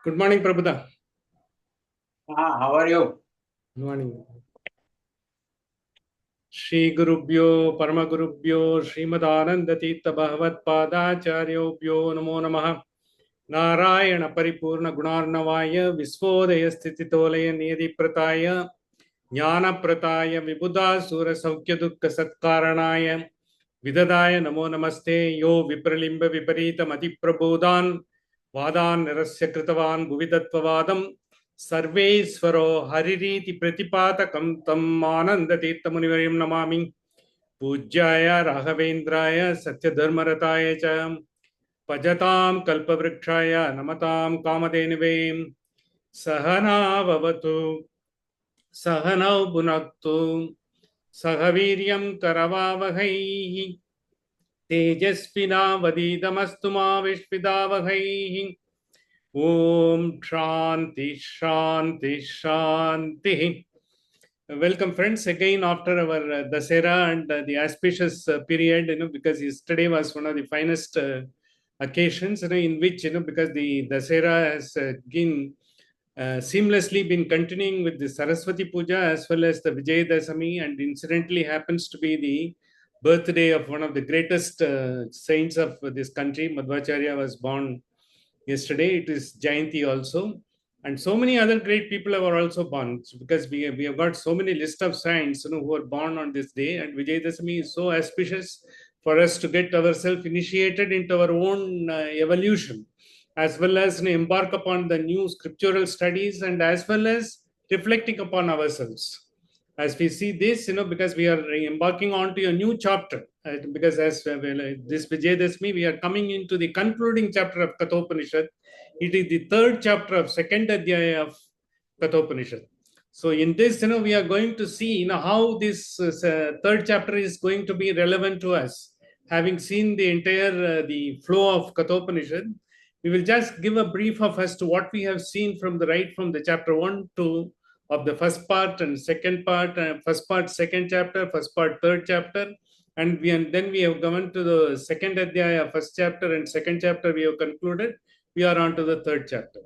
Good morning, Prabhuda. How are you? Good morning. Shri Gurubhyo, Paramagurubhyo, Srimadananda Tita Bhagavat Padacharyobhyo Namo Namaha. Narayana Paripurna Gunarnavaya, Visvodaya Stititolaya Niyadi Prataya, Jnana Prataya, Vibhuda Sura Saukya Dukka Satkaranaya, Vidadaya Namo Namaste, Yo Vipralimba Viparita Mati Prabodhan, Vadan Nirasya Kritavan Bhuvidatvavadam, Sarvesvaro Haririti Pratipatakam Tam Ananda Tirthamunivarim Namami, Pujyaya Raghavendraya Satyadharmarataya Cha, Pajatam Kalpavrikshaya Namatam Kamadenive, Sahana Vavatu, Sahanau Bunaktu, Sahaviryam Karavavahai, तेजस्विनावधीतमस्तु मा विष्पिदावहैः Om Shanti Shanti Shanti. Welcome, friends, again after our Dasera and the auspicious period, because yesterday was one of the finest occasions, in which, because the Dasera has been seamlessly been continuing with the Saraswati Puja as well as the Vijayadashami, and incidentally happens to be the birthday of one of the greatest saints of this country. Madhvacharya was born yesterday. It is Jayanti also. And so many other great people are also born, because we have got so many list of saints who are born on this day. And Vijayadashami is so auspicious for us to get ourselves initiated into our own evolution, as well as embark upon the new scriptural studies, and as well as reflecting upon ourselves. As we see this, because we are embarking on to a new chapter, because as this Vijayadashmi, we are coming into the concluding chapter of Kathopanishad. It is the third chapter of second Adhyaya of Kathopanishad. So in this, we are going to see, how this third chapter is going to be relevant to us. Having seen the entire the flow of Kathopanishad, we will just give a brief of as to what we have seen from the chapter 1 to of the first part and second part, first part, second chapter, first part, third chapter, and then we have gone to the second Adhyaya, first chapter, and second chapter we have concluded. We are on to the third chapter.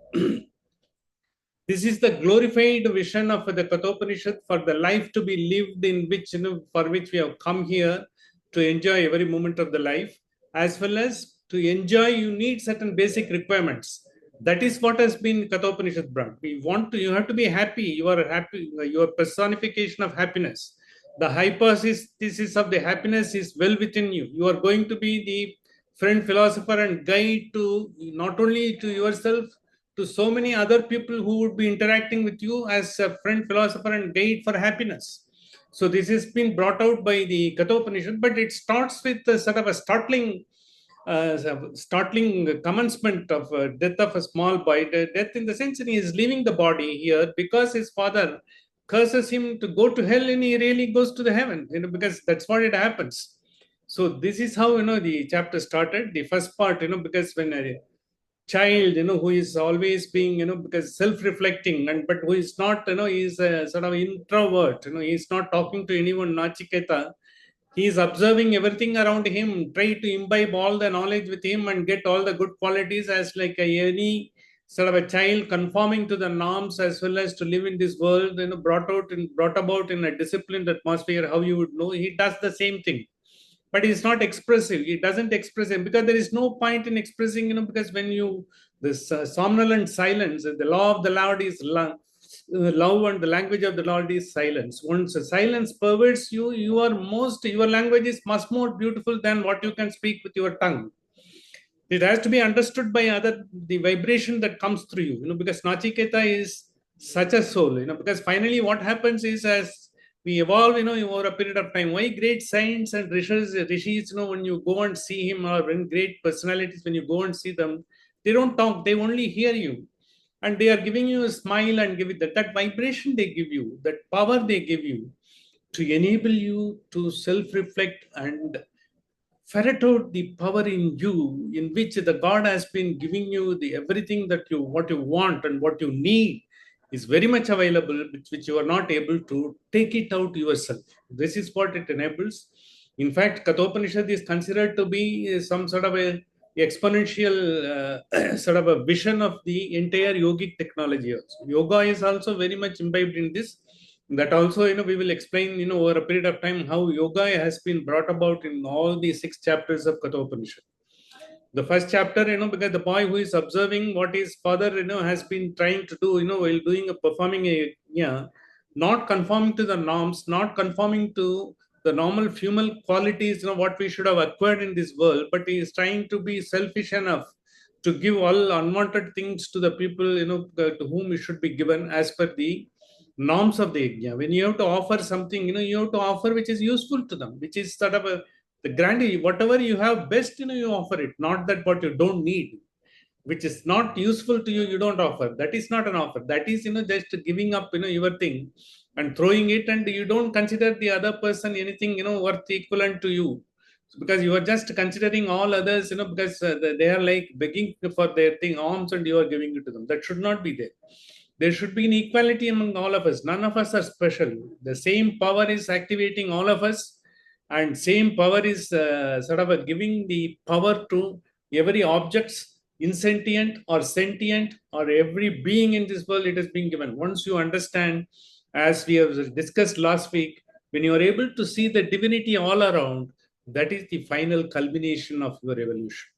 This is the glorified vision of the Kathopanishad for the life to be lived, in which, for which we have come here to enjoy every moment of the life, as well as to enjoy, you need certain basic requirements. That is what has been Kathopanishad brought. You have to be happy. You are happy. Your personification of happiness. The hypothesis of the happiness is well within you. You are going to be the friend, philosopher, and guide to not only to yourself, to so many other people who would be interacting with you as a friend, philosopher, and guide for happiness. So this has been brought out by the Kathopanishad, but it starts with a sort of a startling commencement of death of a small boy. Death in the sense that he is leaving the body here because his father curses him to go to hell, and he really goes to the heaven, because that's what it happens. So this is how the chapter started. The first part, because when a child, who is always being, because self-reflecting, and but who is not, he's a sort of introvert, he's not talking to anyone, Nachiketa. He is observing everything around him, try to imbibe all the knowledge with him and get all the good qualities, as like any sort of a child conforming to the norms, as well as to live in this world, brought about in a disciplined atmosphere. How you would know, he does the same thing, but he's not expressive. He doesn't express him, because there is no point in expressing, because when you, this somnolent silence, the law of the Lord is love, and the language of the Lord is silence. Once silence pervades you, your language is much more beautiful than what you can speak with your tongue. It has to be understood by the vibration that comes through you, because Nachiketa is such a soul, because finally what happens is, as we evolve, over a period of time, why great saints and rishis, when you go and see him, or when great personalities, when you go and see them, they don't talk, they only hear you. And they are giving you a smile, and give it that vibration they give you, that power they give you, to enable you to self-reflect and ferret out the power in you, in which the God has been giving you the everything that you what you want and what you need is very much available, which you are not able to take it out yourself. This is what it enables. In fact, Kathopanishad is considered to be some sort of a exponential sort of a vision of the entire yogic technology also. Yoga is also very much imbibed in this. That also, we will explain, over a period of time how yoga has been brought about in all the 6 chapters of Kathopanishad. The first chapter, because the boy who is observing what his father, has been trying to do, while performing a, yeah, not conforming to the norms, not conforming to the normal human qualities, what we should have acquired in this world, but he is trying to be selfish enough to give all unwanted things to the people, to whom it should be given as per the norms of the yajna. When you have to offer something, you have to offer which is useful to them, which is sort of a the grandee, whatever you have best, you offer it, not that what you don't need, which is not useful to you, you don't offer. That is not an offer. That is, just giving up, your thing and throwing it, and you don't consider the other person anything, worth equivalent to you. So because you are just considering all others, because they are like begging for their thing, alms, and you are giving it to them. That should not be there. There should be an equality among all of us. None of us are special. The same power is activating all of us, and same power is sort of giving the power to every objects, insentient or sentient, or every being in this world. It is being given. Once you understand, as we have discussed last week, when you are able to see the divinity all around, that is the final culmination of your evolution.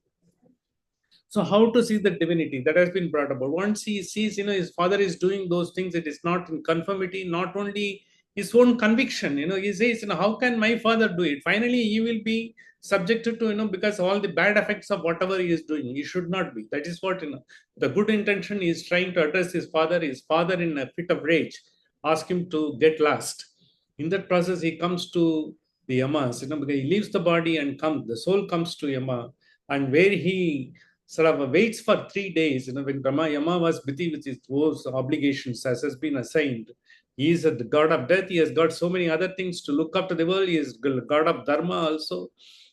So how to see the divinity that has been brought about? Once he sees, his father is doing those things, it is not in conformity, not only his own conviction, he says, how can my father do it? Finally, he will be subjected to, because all the bad effects of whatever he is doing, he should not be. That is what, the good intention is trying to address his father. His father, in a fit of rage, ask him to get lost. In that process, he comes to the yamas, because he leaves the body and comes, the soul comes to yama, and where he sort of waits for 3 days, when Yama was busy with his those obligations as has been assigned. He is the god of death. He has got so many other things to look after the world. He is god of dharma also.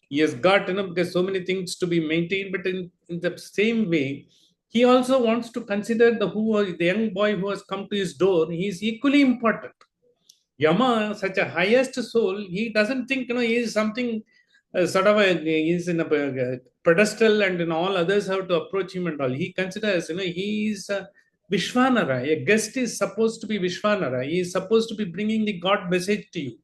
He has got, because so many things to be maintained, but in the same way, he also wants to consider the young boy who has come to his door. He is equally important. Yama, such a highest soul, he doesn't think, he is something sort of he is in a pedestal, and all others have to approach him and all. He considers, he is Vishwanara. A guest is supposed to be Vishwanara. He is supposed to be bringing the God message to you.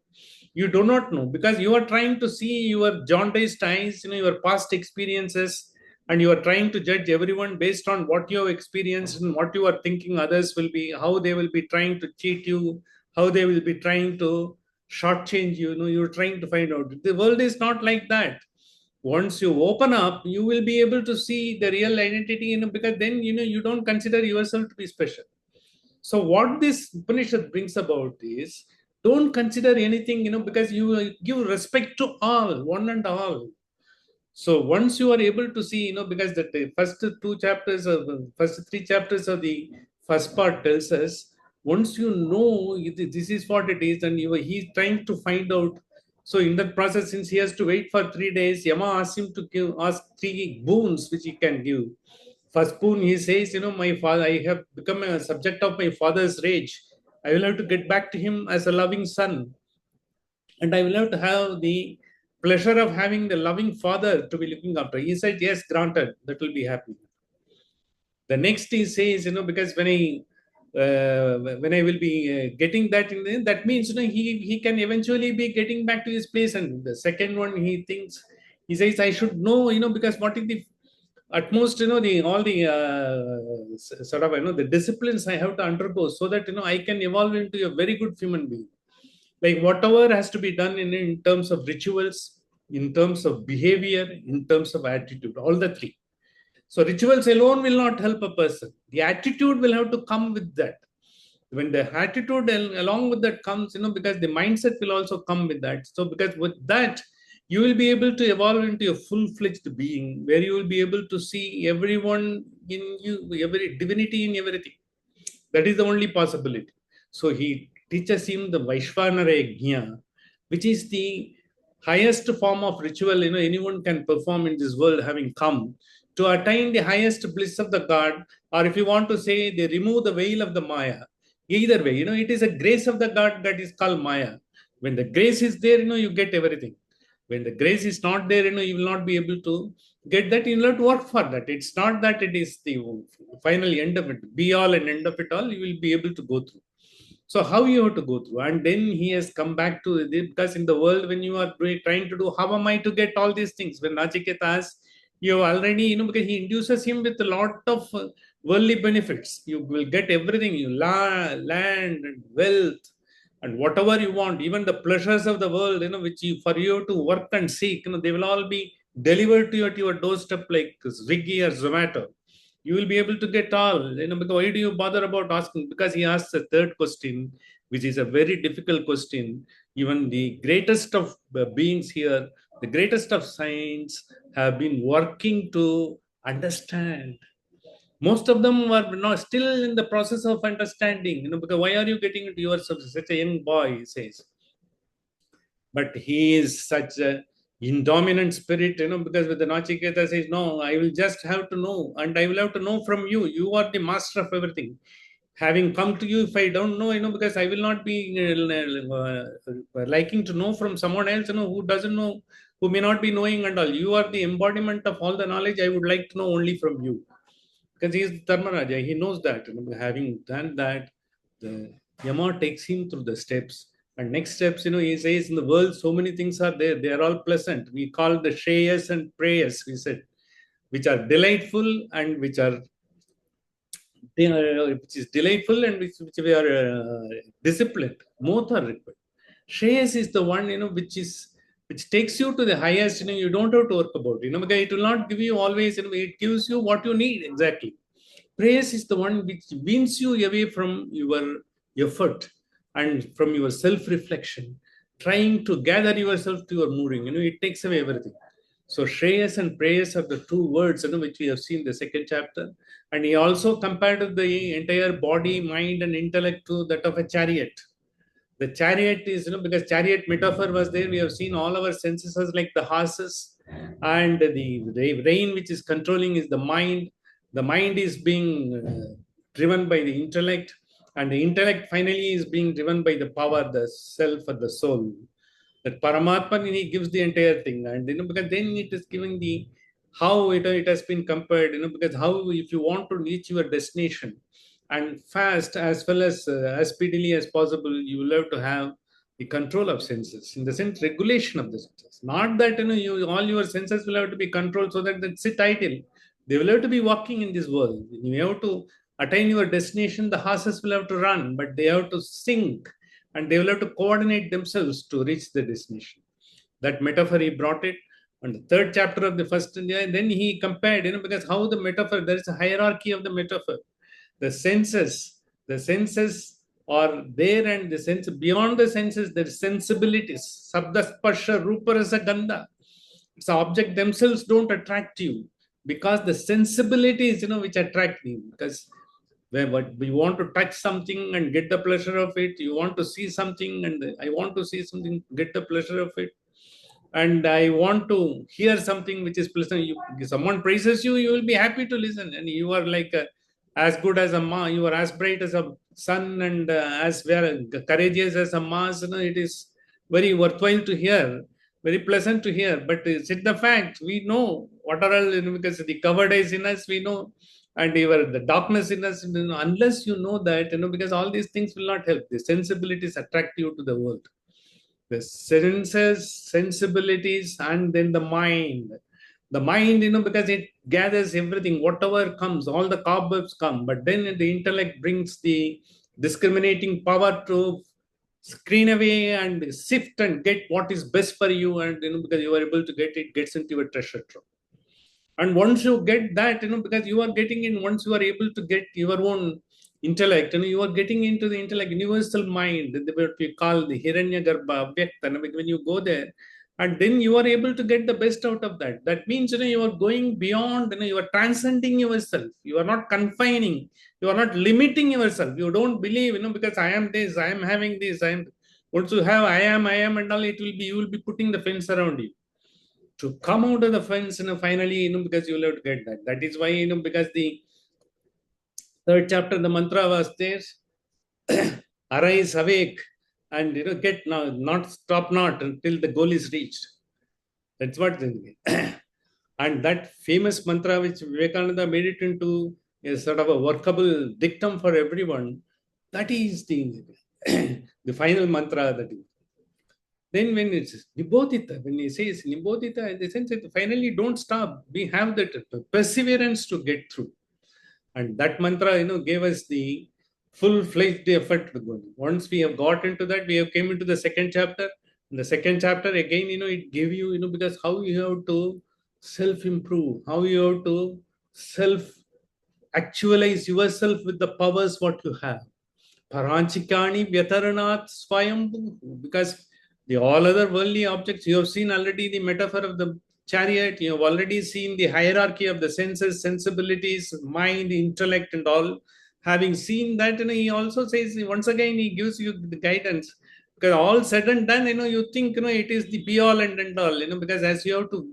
You do not know, because you are trying to see your jaundiced eyes, your past experiences, and you are trying to judge everyone based on what you have experienced and what you are thinking others will be, how they will be trying to cheat you, how they will be trying to shortchange you. You're trying to find out. The world is not like that. Once you open up, you will be able to see the real identity, because then, you don't consider yourself to be special. So what this Upanishad brings about is, don't consider anything, because you give respect to all, one and all. So once you are able to see, because the first 3 chapters of the first part tells us, once you know this is what it is, and he's trying to find out. So in that process, since he has to wait for 3 days, Yama asks him to ask 3 boons which he can give. First boon, he says, my father, I have become a subject of my father's rage. I will have to get back to him as a loving son, and I will have to have the pleasure of having the loving father to be looking after. He said, yes, granted, that will be happy. The next he says, because when I will be getting that that means, he can eventually be getting back to his place. And the second one, he says, I should know, because what is the utmost, the all the sort of, the disciplines I have to undergo, so that, I can evolve into a very good human being. Like whatever has to be done in terms of rituals, in terms of behavior, in terms of attitude, all the three. So rituals alone will not help a person. The attitude will have to come with that. When the attitude along with that comes, because the mindset will also come with that. So because with that, you will be able to evolve into a full-fledged being, where you will be able to see everyone in you, every divinity in everything. That is the only possibility. So he teaches him the Vaishvanara Yajna, which is the highest form of ritual, anyone can perform in this world, having come to attain the highest bliss of the God. Or if you want to say, they remove the veil of the Maya. Either way, it is a grace of the God that is called Maya. When the grace is there, you get everything. When the grace is not there, you will not be able to get that, you'll have to work for that. It's not that it is the final end of it, be all and end of it all. You will be able to go through. So how you have to go through, and then he has come back to it, because in the world when you are trying to do, how am I to get all these things? When Nachiketa asks, you have already, because he induces him with a lot of worldly benefits. You will get everything, you land and wealth and whatever you want, even the pleasures of the world, which you, for you to work and seek, they will all be delivered to you at your doorstep like Swiggy or Zomato. You will be able to get all, because why do you bother about asking? Because he asks a third question, which is a very difficult question. Even the greatest of beings here, the greatest of saints have been working to understand. Most of them were not still in the process of understanding, because why are you getting into yourself? Such a young boy, he says. But he is such a indominant spirit, because with the Nachiketa says, no, I will just have to know, and I will have to know from you. You are the master of everything. Having come to you, if I don't know, because I will not be liking to know from someone else, who doesn't know, who may not be knowing and all. You are the embodiment of all the knowledge. I would like to know only from you, because he is Dharmaraja. He knows that. Having done that, the Yama takes him through the steps. And next steps, he says, in the world, so many things are there. They are all pleasant. We call the Shreyas and Prayas, we said, which are delightful and which are which is delightful and which we are disciplined. Both are required. Shreyas is the one, which takes you to the highest, you don't have to work about, because it will not give you always, it gives you what you need exactly. Praise is the one which weans you away from your effort and from your self-reflection, trying to gather yourself to your moving. It takes away everything. So Shreyas and Prayas are the two words, which we have seen in the second chapter. And he also compared the entire body, mind, and intellect to that of a chariot. The chariot is, because chariot metaphor was there, we have seen all our senses as like the horses, and the rein which is controlling is the mind. The mind is being driven by the intellect, and the intellect finally is being driven by the power, the self, or the soul. That Paramatma, he gives the entire thing, and because then it is giving the how it has been compared, because how, if you want to reach your destination and fast as well as speedily as possible, you will have to have the control of senses, in the sense regulation of the senses. Not that you all your senses will have to be controlled so that they sit idle. They will have to be walking in this world. You have to attain your destination. The horses will have to run, but they have to sink, and they will have to coordinate themselves to reach the destination. That metaphor he brought it on the third chapter of the first India, and then he compared, because how the metaphor, there is a hierarchy of the metaphor. The senses are there, and the sense beyond the senses, there is sensibilities. Sabda, sparsha, rupa, rasa, gandha. It's the object themselves don't attract you, because the sensibilities, which attract you. Because what we want to touch something and get the pleasure of it, you want to see something and I want to see something, get the pleasure of it, and I want to hear something which is pleasant. Someone praises you, you will be happy to listen, and you are like as good as a ma. You are as bright as a sun, and as courageous as a Mars. It is very worthwhile to hear, very pleasant to hear. But it's the fact we know what are all, because the covered eyes in us, we know, and even the darkness in us. Unless you know that, because all these things will not help. The sensibilities attract you to the world, the senses, sensibilities, and then the mind. The mind, because it gathers everything, whatever comes, all the cobwebs come, but then the intellect brings the discriminating power to screen away and sift and get what is best for you, and because you are able to get it, gets into your treasure trove. And once you get that, because you are getting in, once you are able to get your own intellect, you are getting into the intellect, universal mind, what we call the hiranya garbha avyakta. When you go there, and then you are able to get the best out of that. That means, you are going beyond, you are transcending yourself. You are not confining, you are not limiting yourself. You don't believe, because I am this, I am having this, I am. Once you have I am and all, it will be, you will be putting the fence around you to come out of the fence, finally, because you will have to get that. That is why, because the third chapter, the mantra was there: arise, awake, and get now, not stop not until the goal is reached. That's what. And that famous mantra, which Vivekananda made it into a sort of a workable dictum for everyone, that is the, the final mantra that is. Then when it's Nibodhita, when he says Nibodhita, in the sense that finally don't stop. We have that perseverance to get through. And that mantra, gave us the full-fledged effort to go. Once we have got into that, we have came into the second chapter. In the second chapter, again, it gave you, because how you have to self-improve, how you have to self-actualize yourself with the powers what you have. Paranchikani Vyataranat Swayambhu. Because the all other worldly objects, you have seen already the metaphor of the chariot, you have already seen the hierarchy of the senses, sensibilities, mind, intellect, and all. Having seen that, he also says, once again, he gives you the guidance. Because all said and done, you think, it is the be all and end all, because as you have to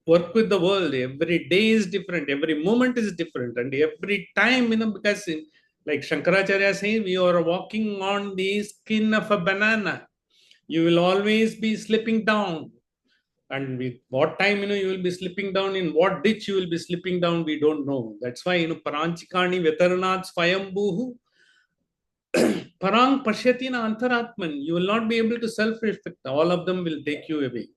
work with the world, every day is different, every moment is different, and every time, because like Shankaracharya says, we are walking on the skin of a banana. You will always be slipping down. And with what time, you will be slipping down, in what ditch you will be slipping down, we don't know. That's why, Paranchikani Vetaranath Swayambhuhu Parang Pashyatina Antaratman. You will not be able to self-respect. All of them will take you away.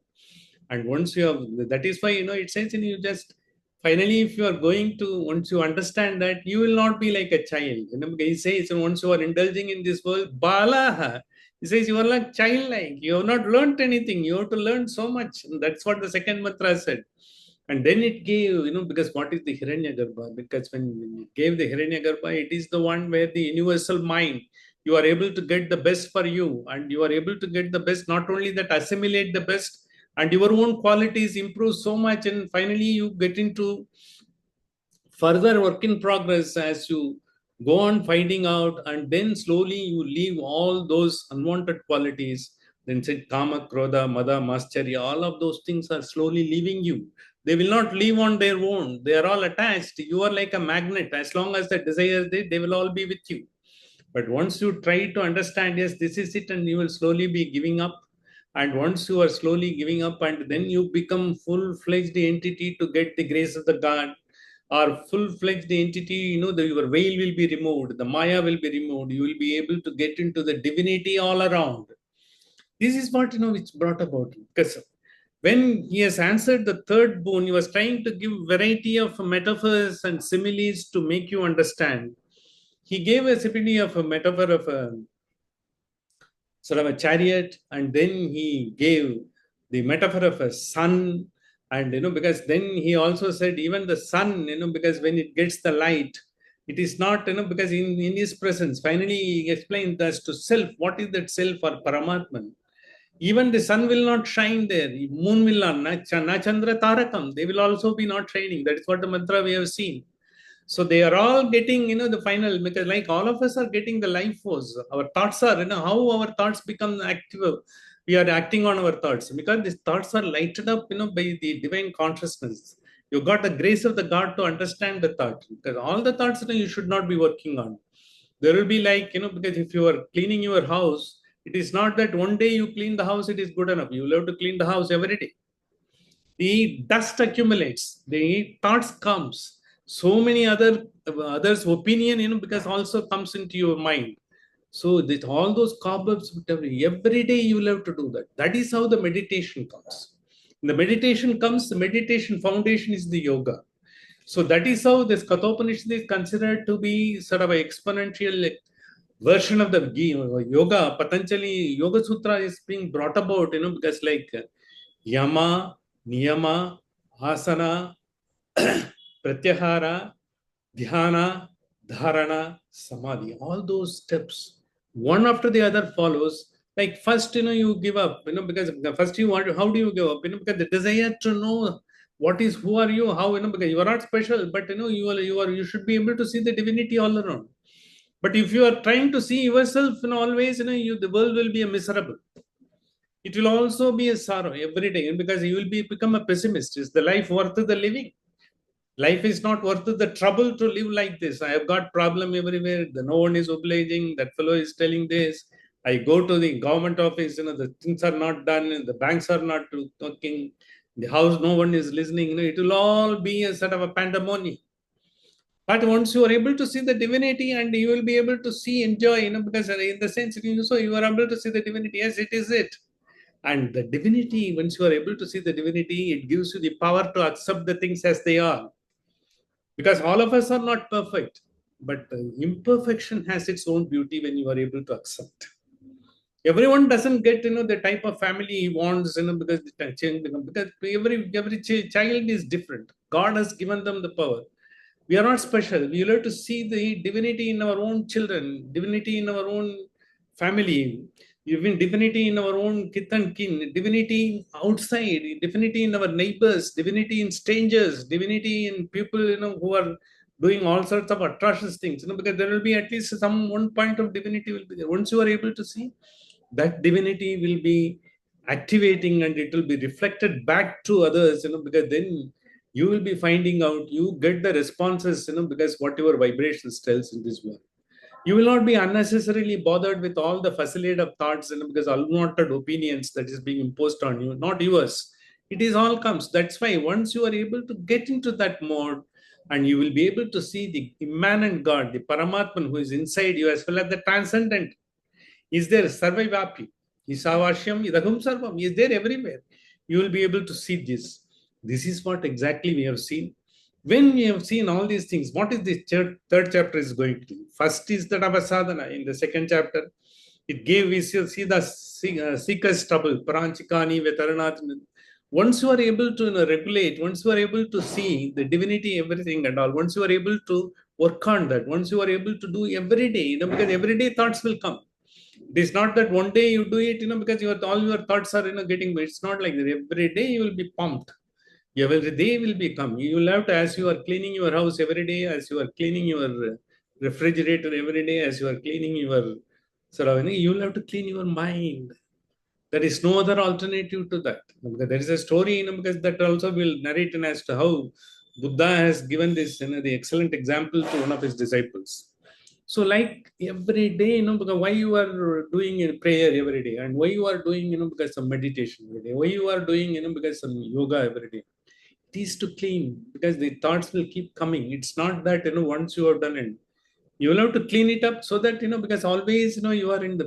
And once you have, that is why, it says in you just, finally, if you are going to, once you understand that, you will not be like a child. He says, once you are indulging in this world, Balaha, he says, you are like childlike. You have not learnt anything. You have to learn so much. And that's what the second mantra said. And then it gave, because what is the Hiranyagarbha? Because when it gave the Hiranyagarbha, it is the one where the universal mind, you are able to get the best for you, and you are able to get the best, not only that, assimilate the best, and your own qualities improve so much, and finally you get into further work in progress as you go on finding out, and then slowly you leave all those unwanted qualities. Then said Kama, Krodha, Mada, Mascharya, all of those things are slowly leaving you. They will not leave on their own. They are all attached. You are like a magnet. As long as the desire is there, they will all be with you. But once you try to understand, yes, this is it, and you will slowly be giving up. And once you are slowly giving up, and then you become full-fledged entity to get the grace of the God, or full-fledged entity, your veil will be removed, the Maya will be removed. You will be able to get into the divinity all around. This is what, which brought about. Because when he has answered the third boon, he was trying to give variety of metaphors and similes to make you understand. He gave a simile of a metaphor of a sort of a chariot, and then he gave the metaphor of a sun. And because then he also said even the sun, because when it gets the light, it is not, because in his presence, finally he explained as to self. What is that self or Paramatman? Even the sun will not shine there, moon will not, na Chandra Tarakam, they will also be not shining. That is what the mantra we have seen. So they are all getting, the final, because like all of us are getting the life force. Our thoughts are, how our thoughts become active. We are acting on our thoughts because these thoughts are lighted up, by the divine consciousness. You got the grace of the God to understand the thought, because all the thoughts, you should not be working on. There will be like, because if you are cleaning your house, it is not that one day you clean the house, it is good enough. You will have to clean the house every day. The dust accumulates, the thoughts comes, so many others opinion, because also comes into your mind. So that all those cobwebs, every day you will have to do that. That is how the meditation comes. The meditation comes, the meditation foundation is the yoga. So that is how this Kathopanishad is considered to be sort of an exponential version of the yoga. Patanjali Yoga Sutra is being brought about, because like Yama, Niyama, Asana, Pratyahara, Dhyana, Dharana, Samadhi. All those steps, one after the other follows. Like first, you give up, because first you want, how do you give up? Because the desire to know what is, who are you, how, because you are not special, but you should be able to see the divinity all around. But if you are trying to see yourself, always, the world will be a miserable. It will also be a sorrow every day, because you will become a pessimist. Is the life worth the living? Life is not worth the trouble to live like this. I have got problem everywhere. No one is obliging. That fellow is telling this. I go to the government office, the things are not done. The banks are not talking. The house, no one is listening. It will all be a sort of a pandemonium. But once you are able to see the divinity, and you will be able to see, enjoy, because in the sense, so you are able to see the divinity. Yes, it is it. And the divinity, once you are able to see the divinity, it gives you the power to accept the things as they are. Because all of us are not perfect, but imperfection has its own beauty when you are able to accept. Everyone doesn't get the type of family he wants, because every child is different. God has given them the power. We are not special. We have to see the divinity in our own children, divinity in our own family, even divinity in our own kith and kin, divinity outside, divinity in our neighbors, divinity in strangers, divinity in people who are doing all sorts of atrocious things. Because there will be at least some one point of divinity will be there. Once you are able to see, that divinity will be activating, and it will be reflected back to others. Because then you will be finding out, you get the responses, because what your vibrations tells in this world. You will not be unnecessarily bothered with all the facade of thoughts, because unwanted opinions that is being imposed on you, not yours. It is all comes. That's why once you are able to get into that mode, and you will be able to see the immanent God, the Paramatman who is inside you, as well as the transcendent. Is there Sarvaivapi? Isavashyam Idagam Sarvam. Is there everywhere. You will be able to see this. This is what exactly we have seen. When we have seen all these things, what is the third chapter is going to do? First is the Tavasadhana. In the second chapter, it gave, we see the seeker's trouble, Paranchikani, Vetaranath. Once you are able to regulate, once you are able to see the divinity, everything and all, once you are able to work on that, once you are able to do every day, because everyday thoughts will come. It is not that one day you do it, because all your thoughts are, getting. It's not like that. Every day you will be pumped. Every day will become. You will have to, as you are cleaning your house every day, as you are cleaning your refrigerator every day, as you are cleaning your sort of, you will have to clean your mind. There is no other alternative to that. Because there is a story, because that also will narrate as to how Buddha has given this, the excellent example to one of his disciples. So, like every day, because why you are doing a prayer every day, and why you are doing, because some meditation every day, why you are doing, because some yoga every day. It is to clean, because the thoughts will keep coming. It's not that, once you have done it, you will have to clean it up so that, because always, you are in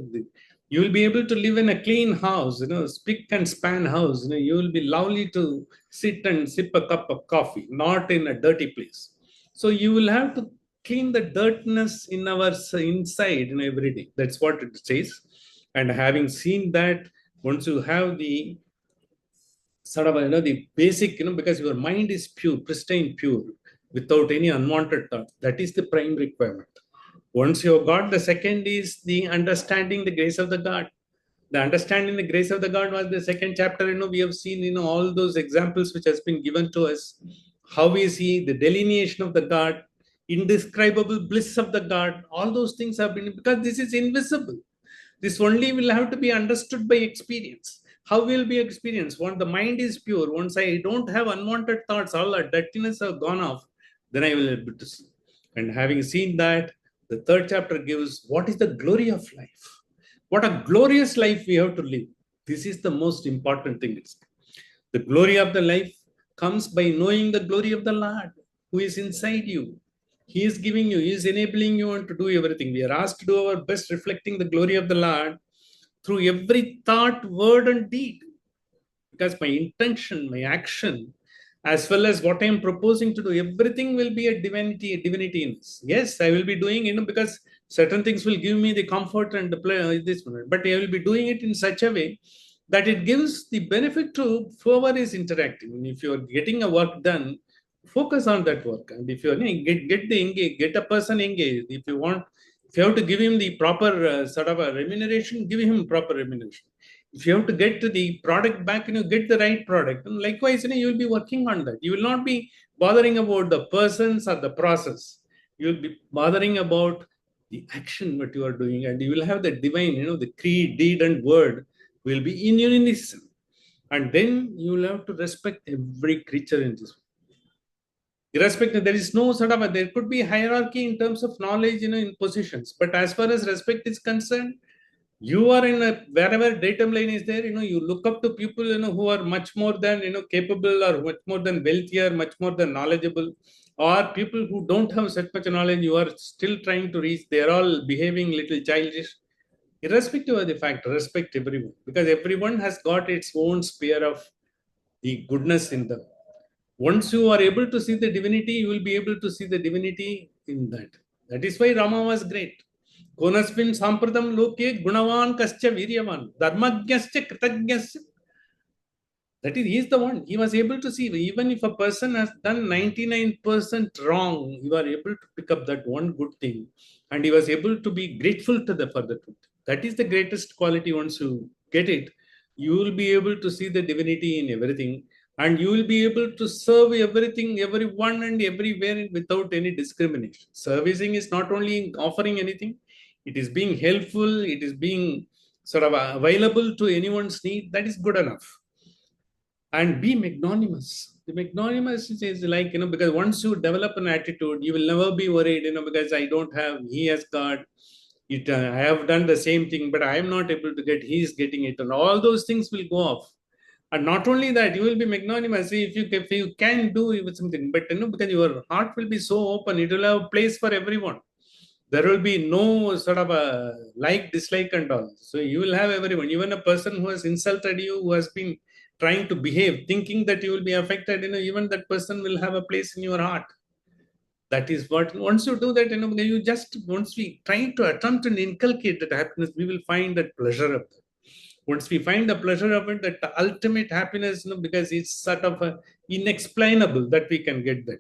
you will be able to live in a clean house, spick and span house. You will be lovely to sit and sip a cup of coffee, not in a dirty place. So you will have to clean the dirtiness in our inside, every day. That's what it says. And having seen that, once you have the sort of, the basic, because your mind is pure, pristine, pure, without any unwanted thought. That is the prime requirement. Once you have got, the second is the understanding the grace of the God. The understanding the grace of the God was the second chapter. We have seen, all those examples which has been given to us, how we see the delineation of the God, indescribable bliss of the God. All those things have been, because this is invisible. This only will have to be understood by experience. How will be experienced? Once the mind is pure, once I don't have unwanted thoughts, all the dirtiness have gone off, then I will be able to see. And having seen that, the third chapter gives what is the glory of life. What a glorious life we have to live. This is the most important thing. The glory of the life comes by knowing the glory of the Lord who is inside you. He is giving you, He is enabling you to do everything. We are asked to do our best, reflecting the glory of the Lord through every thought, word, and deed. Because my intention, my action, as well as what I am proposing to do, everything will be a divinity in this. Yes, I will be doing, because certain things will give me the comfort and the play, this, but I will be doing it in such a way that it gives the benefit to whoever is interacting. And if you are getting a work done, focus on that work. And if you get the engage, get a person engaged. If you want, if you have to give him the proper sort of a remuneration, give him proper remuneration. If you have to get to the product back, get the right product. And likewise, you will be working on that. You will not be bothering about the persons or the process. You will be bothering about the action what you are doing, and you will have the divine, the creed, deed, and word will be in unison. And then you will have to respect every creature in this. Irrespective, there is no sort of there could be hierarchy in terms of knowledge, in positions. But as far as respect is concerned, You are in a wherever datum line is there, you look up to people, who are much more than, capable, or much more than wealthier, much more than knowledgeable, or people who don't have such much knowledge, you are still trying to reach. They're all behaving little childish. Irrespective of the fact, respect everyone because everyone has got its own sphere of the goodness in them. Once you are able to see the divinity, you will be able to see the divinity in that. That is why Rama was great. Konasmin sampradam loke gunavan kascha viryavan dharmagyascha kritagnyascha. That is, he is the one. He was able to see, even if a person has done 99% wrong, you are able to pick up that one good thing. And he was able to be grateful to the for the truth. That is the greatest quality. Once you get it, you will be able to see the divinity in everything. And you will be able to serve everything, everyone, and everywhere without any discrimination. Servicing is not only offering anything, it is being helpful, it is being sort of available to anyone's need. That is good enough. And be magnanimous. The magnanimous is like, because once you develop an attitude, you will never be worried, because I don't have, he has got it. I have done the same thing, but I am not able to get, he is getting it. And all those things will go off. And not only that, you will be magnanimous. See, if you can do with something, but because your heart will be so open, it will have a place for everyone. There will be no sort of a like, dislike, and all. So you will have everyone, even a person who has insulted you, who has been trying to behave, thinking that you will be affected, even that person will have a place in your heart. That is what, once you do that, you just, once we try to attempt and inculcate that happiness, we will find that pleasure of it. Once we find the pleasure of it, that ultimate happiness, because it's sort of inexplainable that we can get that.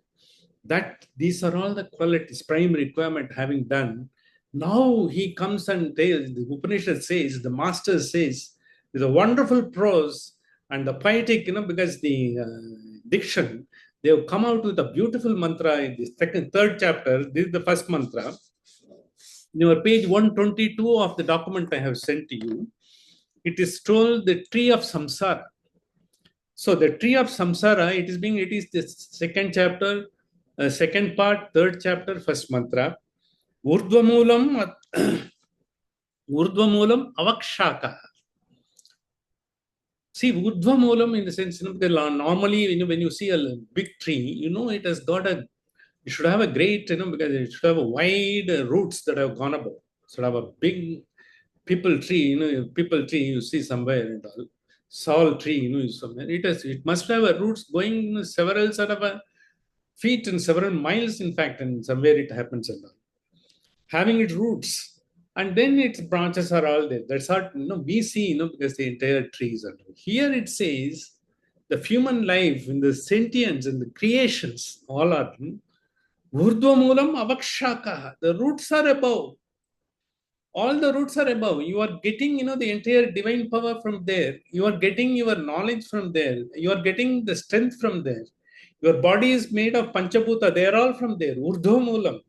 That these are all the qualities, prime requirement having done. Now he comes and the Upanishad says, the master says, with a wonderful prose and the poetic, because the diction, they have come out with a beautiful mantra in the third chapter. This is the first mantra. In your page 122 of the document I have sent to you, it is told the tree of samsara. So the tree of samsara, it is the second chapter, second part, third chapter, first mantra. Urdhvamulam, Urdhvamulam avakshaka. See, Urdhvamulam in the sense, because normally, when you see a big tree, it has got it should have a great, because it should have a wide roots that have gone above. Should have a big people tree, people tree you see somewhere and all. Sal tree, somewhere. It must have a roots going, several sort of a feet and several miles, in fact, and somewhere it happens and all. Having its roots, and then its branches are all there. That's what we see, because the entire trees are there. Here it says the human life in the sentience and the creations all are urdhvamulam avakshaka. The roots are above. All the roots are above. You are getting, the entire divine power from there. You are getting your knowledge from there. You are getting the strength from there. Your body is made of panchabhuta. They are all from there. Urdhvamulam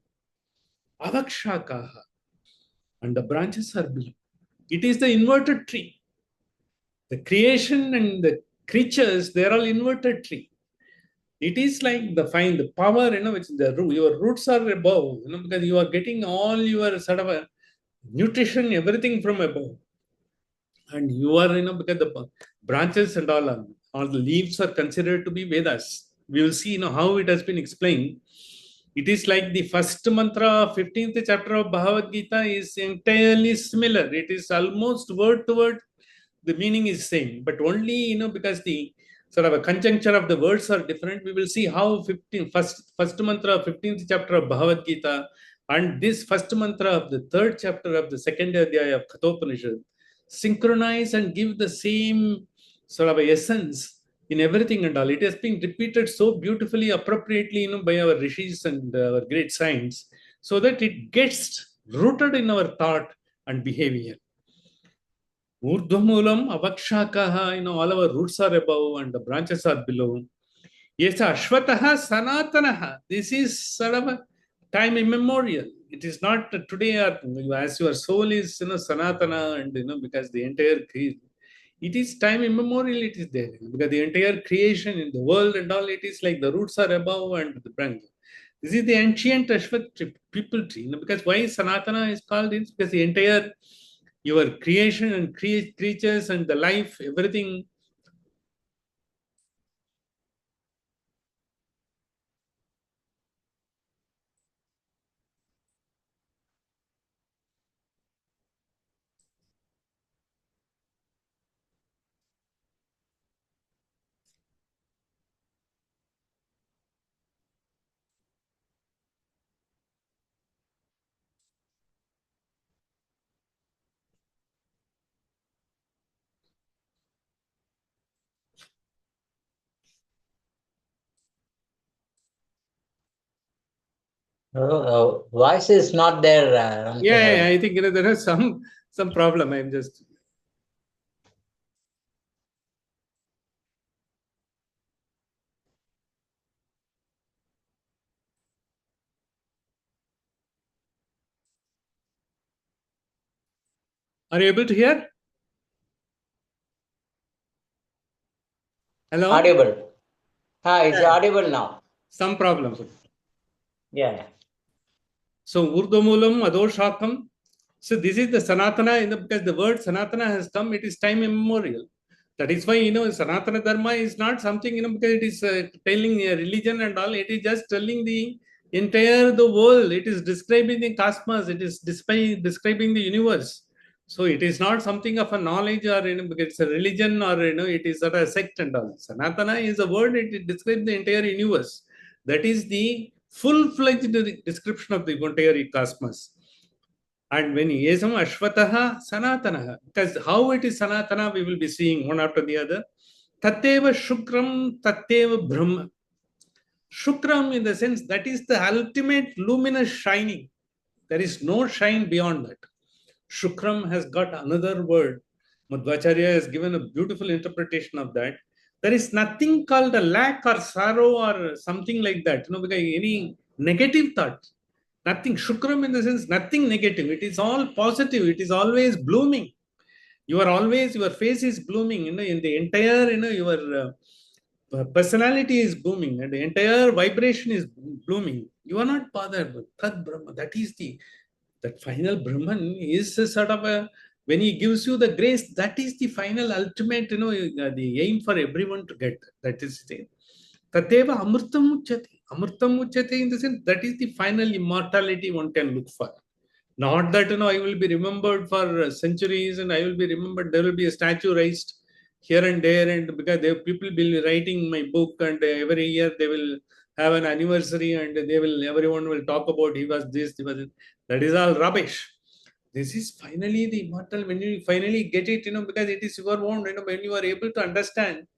avakshaka. And the branches are below. It is the inverted tree. The creation and the creatures, they are all inverted tree. It is like the power, which your roots are above, because you are getting all your sort of a nutrition, everything from above. And you are, because the branches and all the leaves are considered to be Vedas. We will see, how it has been explained. It is like the first mantra of 15th chapter of Bhagavad Gita is entirely similar. It is almost word to word. The meaning is same, but only, because the sort of a conjuncture of the words are different. We will see how first mantra of 15th chapter of Bhagavad Gita and this first mantra of the third chapter of the second adhyaya of Kathopanishad synchronize and give the same sort of essence in everything and all. It has been repeated so beautifully, appropriately, by our rishis and our great saints, so that it gets rooted in our thought and behavior. Urdhvamulam avakshakaha, all our roots are above and the branches are below. Yes, Ashwataha Sanatanaha. This is sort of a time immemorial. It is not today, or as your soul is, Sanatana, and because the entire creation, it is time immemorial. It is there because the entire creation in the world and all, it is like the roots are above and the branch. This is the ancient Ashwat people tree. Because why Sanatana is called it? Because the entire your creation and creatures and the life, everything. Voice is not there, Yeah, Ramachandran. I think there is some problem. I'm just. Are you able to hear? Hello? Audible. It's Yeah. audible now. Some problem. Yeah. So Urdhumulam Adoshakam. So this is the Sanatana because the word Sanatana has come, it is time immemorial. That is why, Sanatana Dharma is not something, because it is telling a religion and all. It is just telling the entire the world. It is describing the cosmos. It is describing the universe. So it is not something of a knowledge or, because it's a religion or, it is a sect and all. Sanatana is a word, it describes the entire universe. That is the full-fledged description of the entire cosmos. And when Yesam Ashwataha Sanatanaha, because how it is Sanatana, we will be seeing one after the other. Tatteva Shukram, Tatteva Brahma. Shukram, in the sense, that is the ultimate luminous shining. There is no shine beyond that. Shukram has got another word. Madhvacharya has given a beautiful interpretation of that. There is nothing called a lack or sorrow or something like that, because any negative thought. Nothing. Shukram in the sense, nothing negative. It is all positive. It is always blooming. You are always, your face is blooming, in the entire, your personality is blooming and the entire vibration is blooming. You are not bothered. But Tad Brahma, that is that final Brahman is a sort of a, when he gives you the grace, that is the final ultimate, the aim for everyone to get. That is it. Tateva Amurtam Uchati. Amurtam Uchati in the sense, that is the final immortality one can look for. Not that, I will be remembered for centuries and I will be remembered, there will be a statue raised here and there, and because people will be writing my book, and every year they will have an anniversary and everyone will talk about he was this, he was it. That is all rubbish. This is finally the immortal, when you finally get it, because it is your own, when you are able to understand,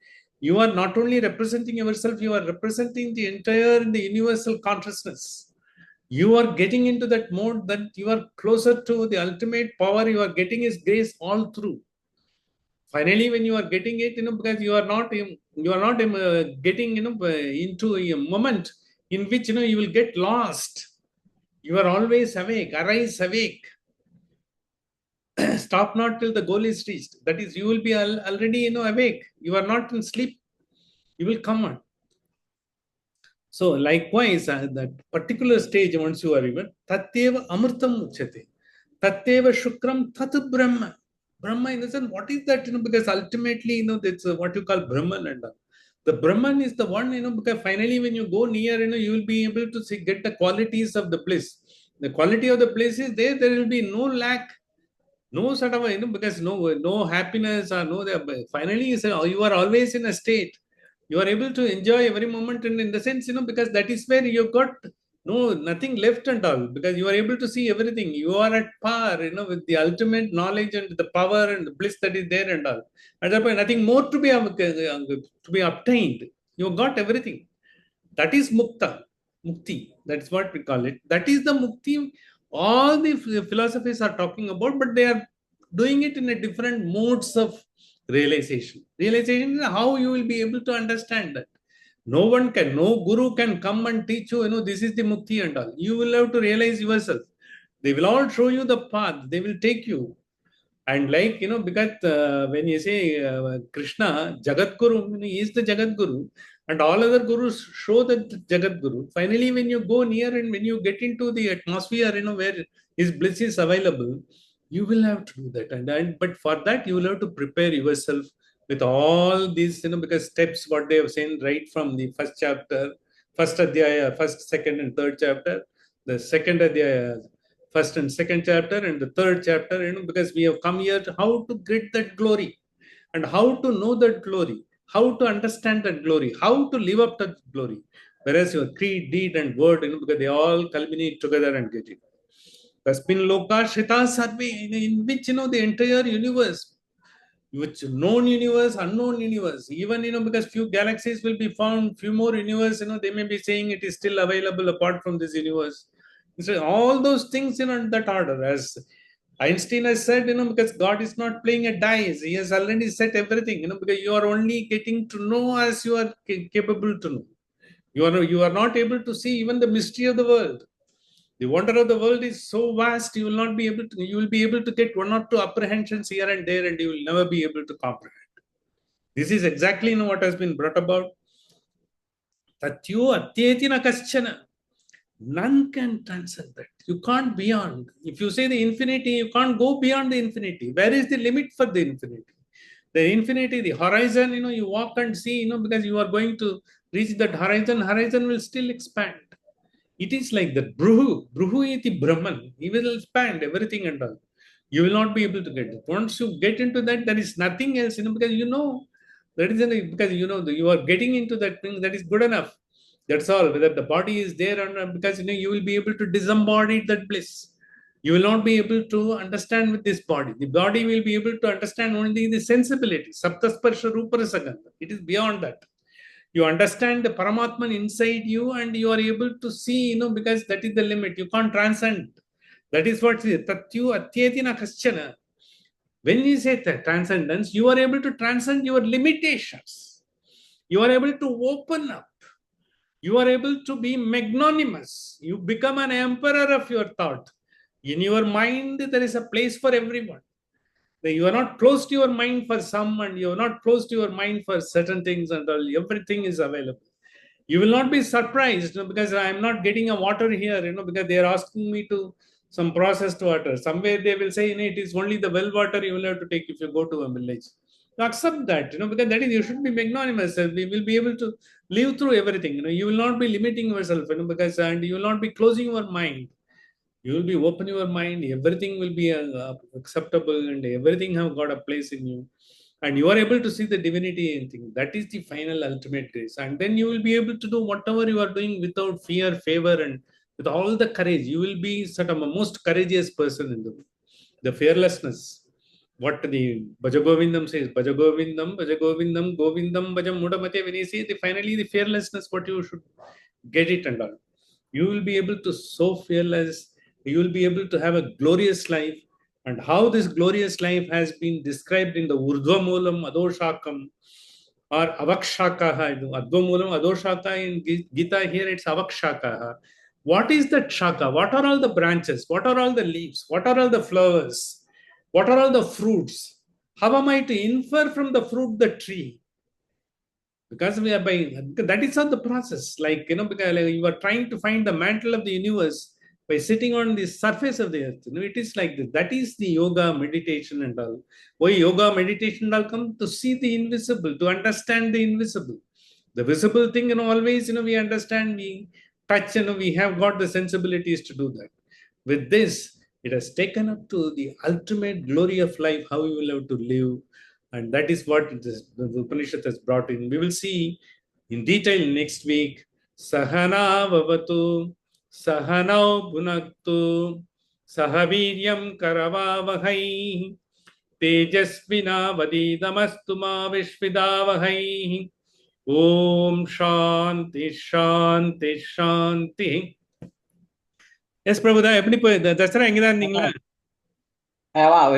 you are not only representing yourself, you are representing the entire, the universal consciousness. You are getting into that mode that you are closer to the ultimate power. You are getting his grace all through. Finally, when you are getting it, because you are not getting, into a moment in which, you will get lost. You are always awake. Arise awake. Stop not till the goal is reached. That is, you will be already, awake. You are not in sleep. You will come on. So likewise, that particular stage, once you are even, Tatyeva Amritam Uchate. Tatyeva Shukram Tat Brahma. Brahma in the sense, what is that? Because ultimately, that's what you call Brahman and all. The Brahman is the one, because finally when you go near, you will be able to see, get the qualities of the bliss. The quality of the bliss is there, there will be no lack, no sort of, because no happiness or no, finally you are always in a state. You are able to enjoy every moment, and in the sense, because that is where you got nothing left and all, because you are able to see everything. You are at par, with the ultimate knowledge and the power and the bliss that is there and all. At that point, nothing more to be obtained. You got everything. That is mukta, mukti. That's what we call it. That is the mukti. All the philosophies are talking about, but they are doing it in a different modes of realization. Realization is how you will be able to understand that. No one can, no guru can come and teach you, this is the mukti and all. You will have to realize yourself. They will all show you the path. They will take you. And like, because when you say Krishna, Jagat Guru, he is the Jagat Guru, and all other gurus show that Jagat Guru. Finally, when you go near and when you get into the atmosphere, where his bliss is available, You will have to do that. But for that, you will have to prepare yourself with all these, because steps, what they have seen right from the first chapter, first adhyaya, first, second, and third chapter, the second adhyaya, first and second chapter, and the third chapter, because we have come here to how to get that glory, and how to know that glory, how to understand that glory, how to live up to that glory. Whereas your creed, deed, and word, because they all culminate together and get it. Tasmin loka shita sarve, in which, the entire universe, which known universe, unknown universe, even, because few galaxies will be found, few more universe, they may be saying it is still available apart from this universe. So all those things, in that order, as Einstein has said, because God is not playing a dice. He has already set everything, because you are only getting to know as you are capable to know. You are not able to see even the mystery of the world. The wonder of the world is so vast, you will not be able to, you will be able to get one or two apprehensions here and there, and you will never be able to comprehend. This is exactly, what has been brought about. Tatyo atyetina kaschana. None can transcend that. You can't beyond. If you say the infinity, you can't go beyond the infinity. Where is the limit for the infinity? The infinity, the horizon, you walk and see, because you are going to reach that horizon will still expand. It is like that. Bruhu iti Brahman. He will expand everything and all. You will not be able to get it. Once you get into that, there is nothing else, because that is because you are getting into that thing, that is good enough. That's all. Whether the body is there or not, because you will be able to disembody that bliss. You will not be able to understand with this body. The body will be able to understand only the sensibility. Saptasparsha Ruparasagandha. It is beyond that. You understand the Paramatman inside you, and you are able to see, because that is the limit. You can't transcend. That is what it is. Tatyu atyetina kaschana. When you say transcendence, you are able to transcend your limitations. You are able to open up. You are able to be magnanimous. You become an emperor of your thought. In your mind, there is a place for everyone. You are not closed to your mind for some, and you are not closed to your mind for certain things, and all. Everything is available. You will not be surprised, because I am not getting a water here, because they are asking me to some processed water. Somewhere they will say, it is only the well water you will have to take if you go to a village. So accept that, because that is, you should be magnanimous. We will be able to live through everything. You will not be limiting yourself, because, and you will not be closing your mind. You will be open your mind. Everything will be acceptable, and everything have got a place in you, and you are able to see the divinity in things. That is the final ultimate grace. And then you will be able to do whatever you are doing without fear, favor, and with all the courage. You will be sort of a most courageous person in the world. The fearlessness, what the Bhajagovindam says, Bhajagovindam Govindam Bhajam Mudamate. When you see the finally the fearlessness, what you should get it and all, you will be able to so fearless. You will be able to have a glorious life. And how this glorious life has been described in the Urdhvamulam Adoshakam or Avakshakaha. Urdhvamulam Adoshaka in Gita, here it's Avakshakaha. What is that shaka? What are all the branches? What are all the leaves? What are all the flowers? What are all the fruits? How am I to infer from the fruit the tree? Because we are buying, that is not the process. Like, because like you are trying to find the mantle of the universe by sitting on the surface of the earth. It is like this. That is the yoga, meditation, and all. Why yoga, meditation, and all come? To see the invisible, to understand the invisible. The visible thing, always, we understand, we touch, we have got the sensibilities to do that. With this, it has taken up to the ultimate glory of life, how we will have to live. And that is what the Upanishad has brought in. We will see in detail next week. Sahana vavatu, sahanau bhunaktu, sahaviryam karavavahai, tejasvina vadidamastu ma vishvidavahai. Om Shanti Shanti Shanti. Yes, Prabhuda, எப்படி போய் தசரா எங்கதான் இருந்தீங்களா?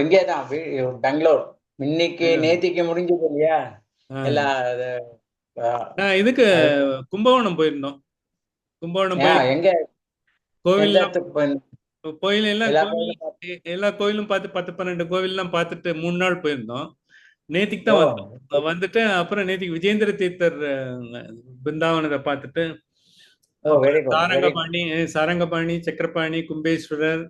இங்கேதான் பெங்களூர். இன்னைக்கு நேத்திக்கு முடிஞ்சது இல்லையா எல்லா இதுக்கு கும்பகோணம் போயிருந்தோம். கும்பகோணம் போய் எங்க கோவில் கோயில் எல்லா கோயிலும் பார்த்து 10-12 கோவில்லாம் பார்த்துட்டு 3 நாள் போயிருந்தோம். நேத்திக்கு தான் வந்தோம். வந்துட்டு அப்புறம் நேத்திக்கு விஜேந்திர தீர்த்தர் பிருந்தாவனத்தை பார்த்துட்டு சாரங்கபாணி, சக்கரபாணி, கும்பேஸ்வரர்,